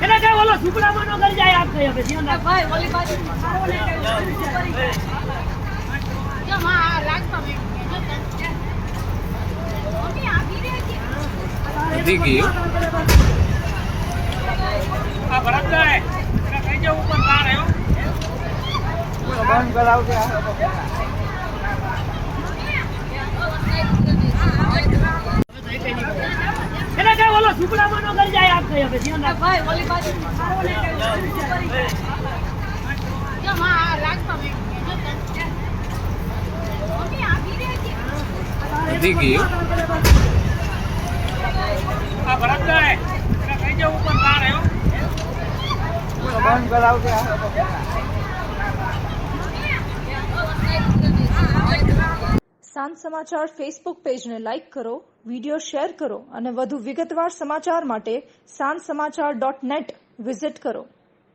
એને કઈ ઓલો ઝૂંપડામાં નો ગઈ જાય આપ કઈ હવે ધ્યાન રાખ ભાઈ ઓલી બાજુ જો માં રાખતો મે મમ્મી આવી રે છે દીગી આ ભરતભાઈ એને કઈ જે ઉપર કાર આવ્યો બંધ કરાવ કે એને કઈ ઓલો ઝૂંપડામાં નો ગઈ જાય આપ કઈ હવે ધ્યાન રાખ ભાઈ ઓલી બાજુ જો માં રાખતો મે મમ્મી આવી રે છે દીગી આ ભરતભાઈ એને કઈ જે ઉપર કાર આવ્યો બંધ કરાવ કે સાંજ સમાચાર ફેસબુક પેજને લાઇક કરો, વિડિયો શેર કરો અને વધુ વિગતવાર સમાચાર માટે sanssamachar.net વિઝિટ કરો.